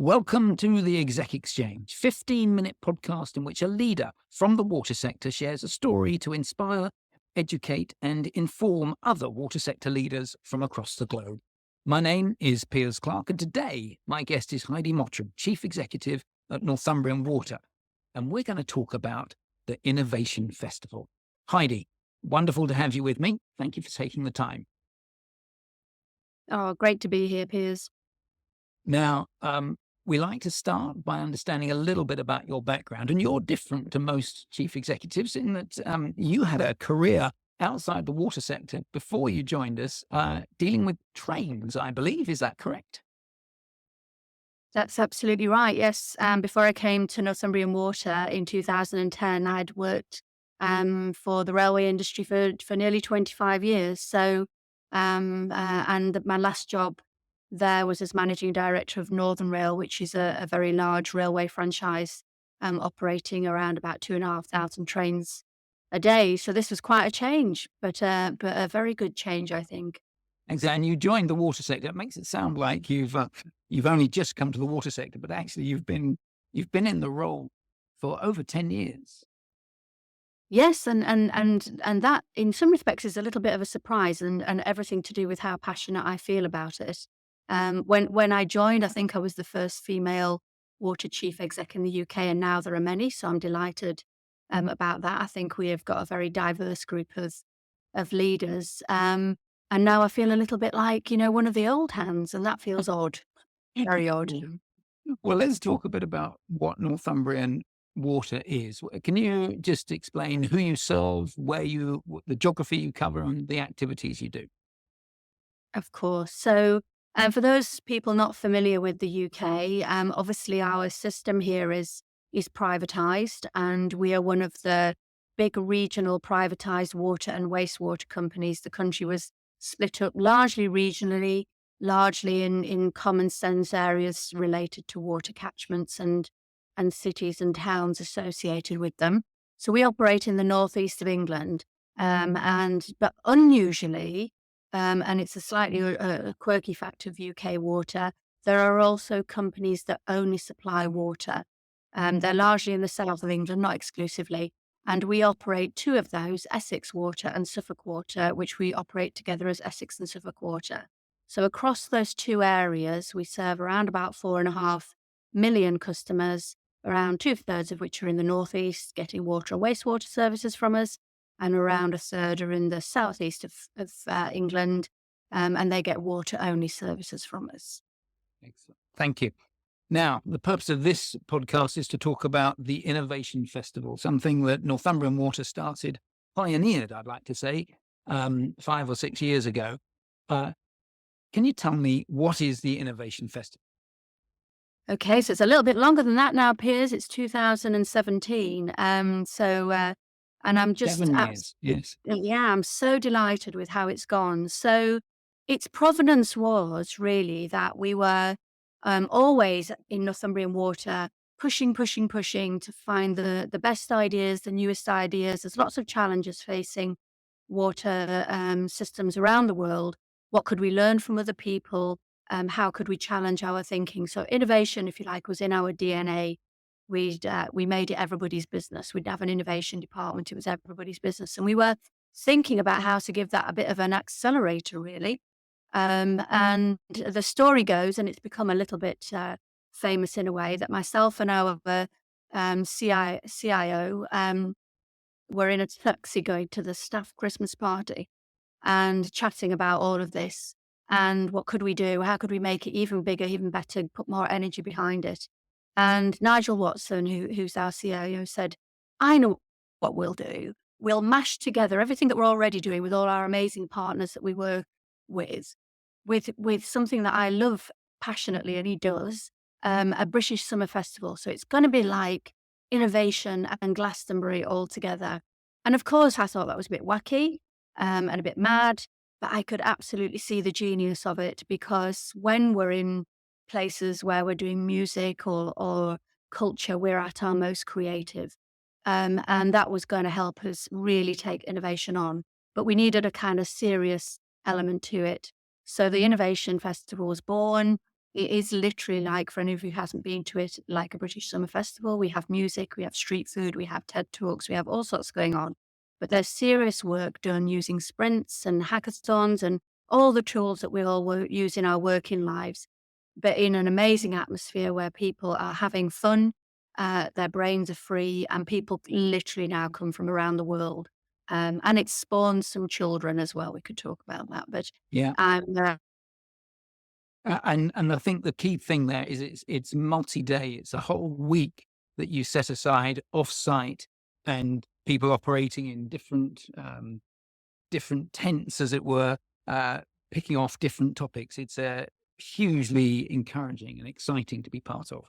Welcome to the Exec Exchange, 15-minute podcast in which a leader from the water sector shares a story to inspire, educate, and inform other water sector leaders from across the globe. My name is Piers Clark, and today my guest is Heidi Mottram, Chief Executive at Northumbrian Water, and we're going to talk about the Innovation Festival. Heidi, wonderful to have you with me. Thank you for taking the time. Oh, great to be here, Piers. Now, we like to start by understanding a little bit about your background, and you're different to most chief executives in that you had a career outside the water sector before you joined us, dealing with trains, I believe. Is that correct? That's absolutely right. Yes. Before I came to Northumbrian Water in 2010, I'd worked for the railway industry for nearly 25 years. And my last job there was as managing director of Northern Rail, which is a very large railway franchise operating around about 2,500 trains a day. So this was quite a change, but a very good change, I think. Exactly. And you joined the water sector. It makes it sound like you've only just come to the water sector, but actually you've been in the role for over 10 years. Yes, and that in some respects is a little bit of a surprise, and everything to do with how passionate I feel about it. When I joined, I think I was the first female water chief exec in the UK, and now there are many, so I'm delighted about that. I think we have got a very diverse group of leaders, and now I feel a little bit like one of the old hands, and that feels odd, very odd. Well, let's talk a bit about what Northumbrian Water is. Can you just explain who you serve, the geography you cover, and the activities you do? Of course. So, for those people not familiar with the UK, obviously our system here is privatised, and we are one of the big regional privatised water and wastewater companies. The country was split up largely regionally, largely in common sense areas related to water catchments and cities and towns associated with them. So we operate in the northeast of England, but unusually. And it's a slightly quirky fact of UK water. There are also companies that only supply water. They're largely in the south of England, not exclusively. And we operate two of those, Essex Water and Suffolk Water, which we operate together as Essex and Suffolk Water. So across those two areas, we serve around about 4.5 million customers, around 2/3 of which are in the northeast, getting water and wastewater services from us, and around 1/3 are in the southeast of England, and they get water-only services from us. Excellent. Thank you. Now, the purpose of this podcast is to talk about the Innovation Festival, something that Northumbrian Water pioneered, I'd like to say, 5 or 6 years ago. Can you tell me what is the Innovation Festival? Okay, so it's a little bit longer than that now, Piers. It's 2017. And I'm just 7 years, yes. Yeah, I'm so delighted with how it's gone. So its provenance was really that we were always in Northumbrian Water pushing to find the best ideas, the newest ideas. There's lots of challenges facing water systems around the world. What could we learn from other people? How could we challenge our thinking? So innovation, if you like, was in our DNA. We made it everybody's business. We'd have an innovation department. It was everybody's business. And we were thinking about how to give that a bit of an accelerator, really. And the story goes, and it's become a little bit famous in a way, that myself and our CIO were in a taxi going to the staff Christmas party and chatting about all of this. And what could we do? How could we make it even bigger, even better, put more energy behind it? And Nigel Watson, who's our CIO, said, I know what we'll do. We'll mash together everything that we're already doing with all our amazing partners that we work with something that I love passionately, and he does, a British Summer Festival. So it's going to be like innovation and Glastonbury all together. And of course, I thought that was a bit wacky and a bit mad, but I could absolutely see the genius of it, because when we're in places where we're doing music or culture, we're at our most creative. And that was going to help us really take innovation on. But we needed a kind of serious element to it. So the Innovation Festival was born. It is literally like, for any of you who hasn't been to it, like a British summer festival. We have music, we have street food, we have TED Talks, we have all sorts going on. But there's serious work done using sprints and hackathons and all the tools that we all use in our working lives, but in an amazing atmosphere where people are having fun, their brains are free, and people literally now come from around the world. And it spawns some children as well. We could talk about that, but Yeah. um, uh, And I think the key thing there is it's multi-day. It's a whole week that you set aside off-site, and people operating in different tents, as it were, picking off different topics. It's hugely encouraging and exciting to be part of.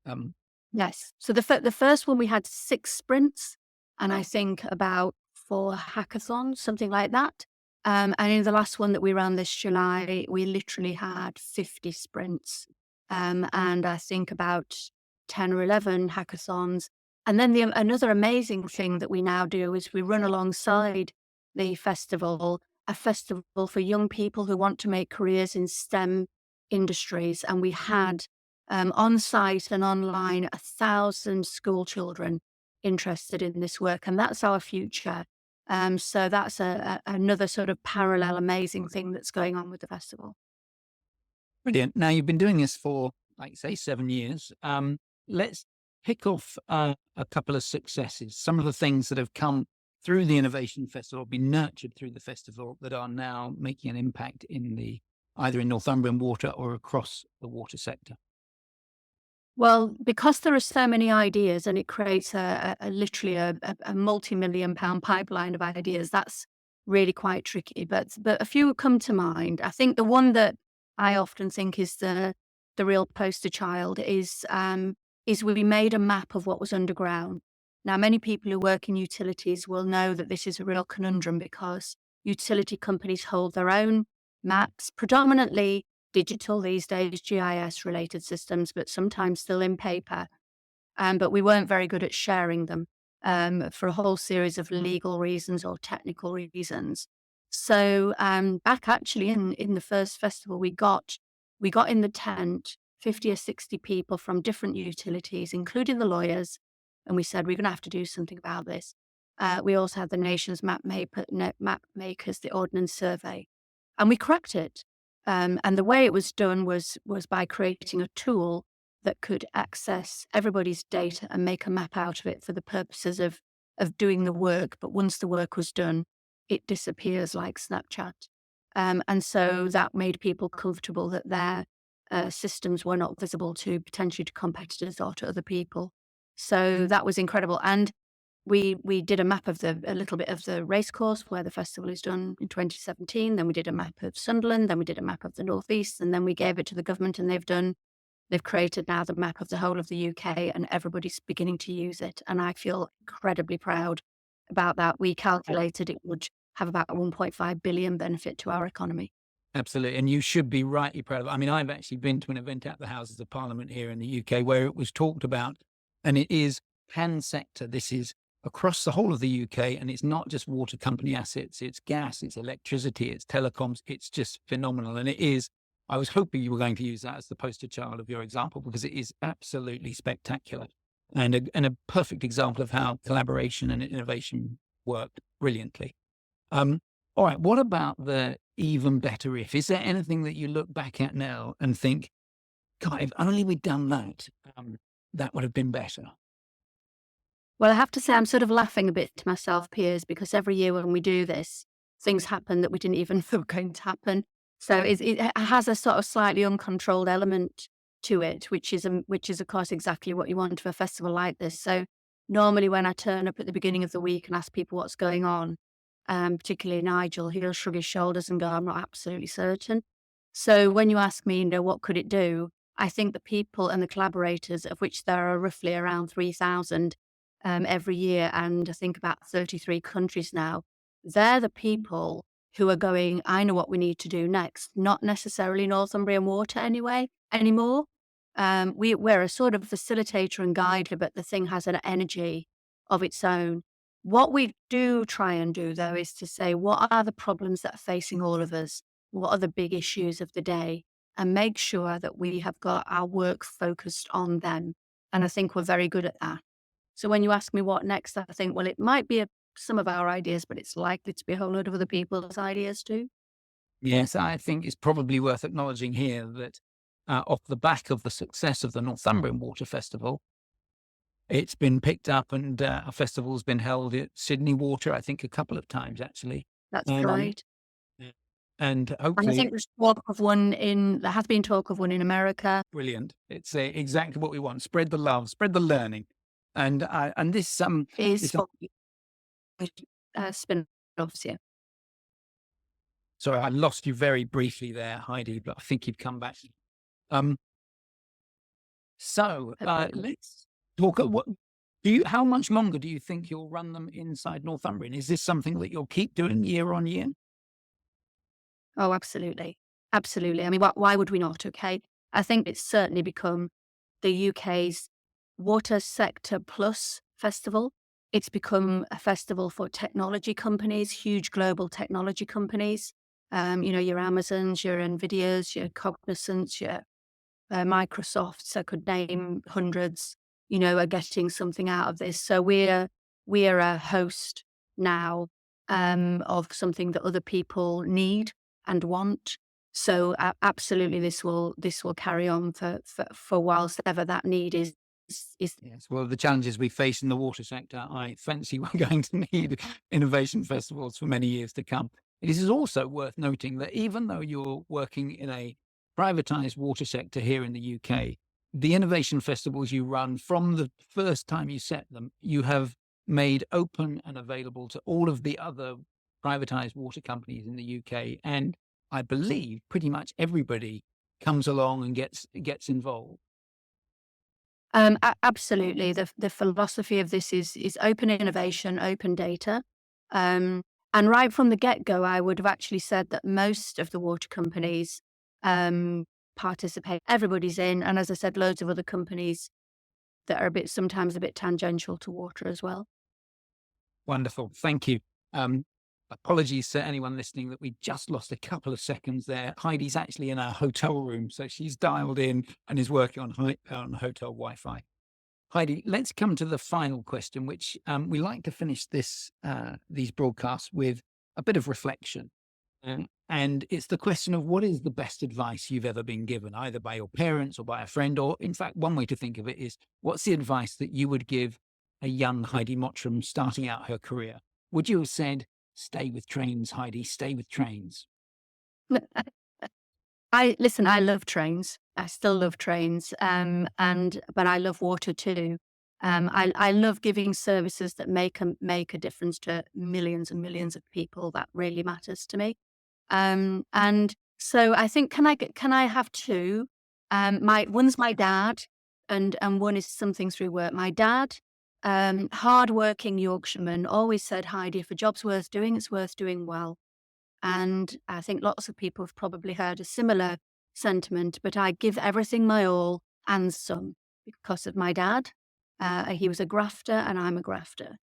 Um, yes. So the first one we had 6 sprints, and I think about 4 hackathons, something like that. And in the last one that we ran this July, we literally had 50 sprints, and I think about 10 or 11 hackathons. And then another amazing thing that we now do is we run alongside the festival, a festival for young people who want to make careers in STEM industries. And we had on site and online 1,000 school children interested in this work, and that's our future. So that's another sort of parallel amazing thing that's going on with the festival. Brilliant. Now, you've been doing this for, like, say, 7 years. Let's pick off a couple of successes, some of the things that have come through the Innovation Festival, been nurtured through the festival, that are now making an impact either in Northumbrian Water or across the water sector. Well, because there are so many ideas and it creates literally a multi-million pound pipeline of ideas, that's really quite tricky. But a few come to mind. I think the one that I often think is the real poster child is we made a map of what was underground. Now, many people who work in utilities will know that this is a real conundrum because utility companies hold their own maps, predominantly digital these days, GIS related systems, but sometimes still in paper. But we weren't very good at sharing them for a whole series of legal reasons or technical reasons. So back actually in the first festival, we got in the tent 50 or 60 people from different utilities, including the lawyers, and we said we're going to have to do something about this. We also had the nation's map makers, the Ordnance Survey, and we cracked it. And the way it was done was by creating a tool that could access everybody's data and make a map out of it for the purposes of doing the work. But once the work was done, it disappears like Snapchat. And so that made people comfortable that their systems were not visible to potentially to competitors or to other people. So that was incredible. And we did a little bit of the racecourse where the festival is done in 2017. Then we did a map of Sunderland. Then we did a map of the Northeast, and then we gave it to the government, and they've created now the map of the whole of the UK, and everybody's beginning to use it. And I feel incredibly proud about that. We calculated it would have about a 1.5 billion benefit to our economy. Absolutely. And you should be rightly proud of it. I mean, I've actually been to an event at the Houses of Parliament here in the UK where it was talked about, and it is pan sector. This is across the whole of the UK, and it's not just water company assets, it's gas, it's electricity, it's telecoms. It's just phenomenal. And it is, I was hoping you were going to use that as the poster child of your example, because it is absolutely spectacular and a perfect example of how collaboration and innovation work brilliantly. All right, what about the even better if? Is there anything that you look back at now and think, God, if only we'd done that, that would have been better? Well, I have to say, I'm sort of laughing a bit to myself, Piers, because every year when we do this, things happen that we didn't even know were going to happen. So it has a sort of slightly uncontrolled element to it, which is of course exactly what you want for a festival like this. So normally when I turn up at the beginning of the week and ask people what's going on, particularly Nigel, he'll shrug his shoulders and go, "I'm not absolutely certain." So when you ask me, what could it do? I think the people and the collaborators, of which there are roughly around 3,000 every year, and I think about 33 countries now, they're the people who are going, I know what we need to do next, not necessarily Northumbrian Water anymore. We're a sort of facilitator and guider, but the thing has an energy of its own. What we do try and do, though, is to say, what are the problems that are facing all of us? What are the big issues of the day? and make sure that we have got our work focused on them. And I think we're very good at that. So when you ask me what next, I think, well, it might be some of our ideas, but it's likely to be a whole load of other people's ideas too. Yes, I think it's probably worth acknowledging here that off the back of the success of the Northumbrian Water Festival, it's been picked up and a festival's been held at Sydney Water, I think a couple of times actually. That's Um, right. yeah. And And I hopefully, think there has been talk of one in America. brilliant. It's exactly what we want. Spread the love, spread the learning. And Is this for spin-offs, yeah. sorry, I lost you very briefly there, Heidi, but I think you've come back. Um, let's talk. How much longer do you think you'll run them inside Northumbrian? Is this something that you'll keep doing year on year? Oh, absolutely. Absolutely. I mean, why would we not? Okay. I think it's certainly become the UK's water sector plus festival. It's become a festival for technology companies, huge global technology companies. Your Amazons, your Nvidias, your Cognizants, your Microsofts, I could name hundreds, are getting something out of this. So we're a host now of something that other people need and want. So absolutely, this will carry on for whilst ever that need is. Yes. Well, the challenges we face in the water sector, I fancy we're going to need innovation festivals for many years to come. It is also worth noting that even though you're working in a privatized water sector here in the UK, the innovation festivals you run from the first time you set them, you have made open and available to all of the other privatized water companies in the UK. And I believe pretty much everybody comes along and gets involved. Absolutely. The philosophy of this is open innovation, open data. And right from the get-go, I would have actually said that most of the water companies participate. Everybody's in. And as I said, loads of other companies that are sometimes a bit tangential to water as well. Wonderful. Thank you. Apologies to anyone listening that we just lost a couple of seconds there. Heidi's actually in our hotel room, so she's dialed in and is working on hotel Wi-Fi. Heidi, let's come to the final question, which we like to finish these broadcasts with a bit of reflection. And it's the question of what is the best advice you've ever been given, either by your parents or by a friend, or in fact, one way to think of it is what's the advice that you would give a young Heidi Mottram starting out her career? Would you have said, stay with trains, Heidi, stay with trains? I love trains. I still love trains. But I love water too. I love giving services that make a difference to millions and millions of people. That really matters to me. And so I think, can I have two? One's my dad, and one is something through work. My dad, hardworking Yorkshireman, always said, Heidi, if a job's worth doing, it's worth doing well. And I think lots of people have probably heard a similar sentiment, but I give everything my all and some because of my dad. He was a grafter and I'm a grafter.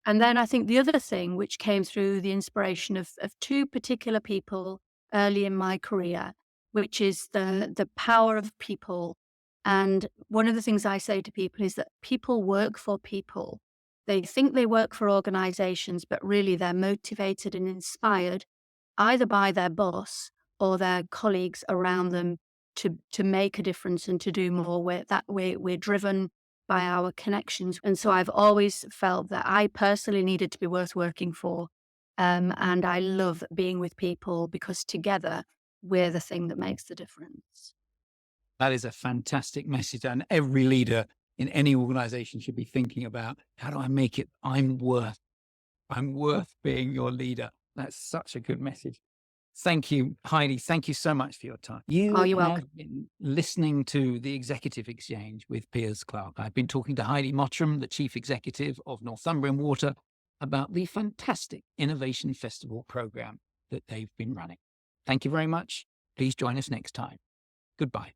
And then I think the other thing which came through the inspiration of two particular people early in my career, which is the power of people. And one of the things I say to people is that people work for people. They think they work for organizations, but really they're motivated and inspired either by their boss or their colleagues around them to make a difference and to do more. We're driven by our connections. And so I've always felt that I personally needed to be worth working for. And I love being with people because together we're the thing that makes the difference. That is a fantastic message. And every leader in any organization should be thinking about, how do I make it? I'm worth being your leader. That's such a good message. Thank you, Heidi. Thank you so much for your time. You're You welcome. have been listening to the Executive Exchange with Piers Clark. I've been talking to Heidi Mottram, the Chief Executive of Northumbrian Water, about the fantastic Innovation Festival program that they've been running. Thank you very much. Please join us next time. Goodbye.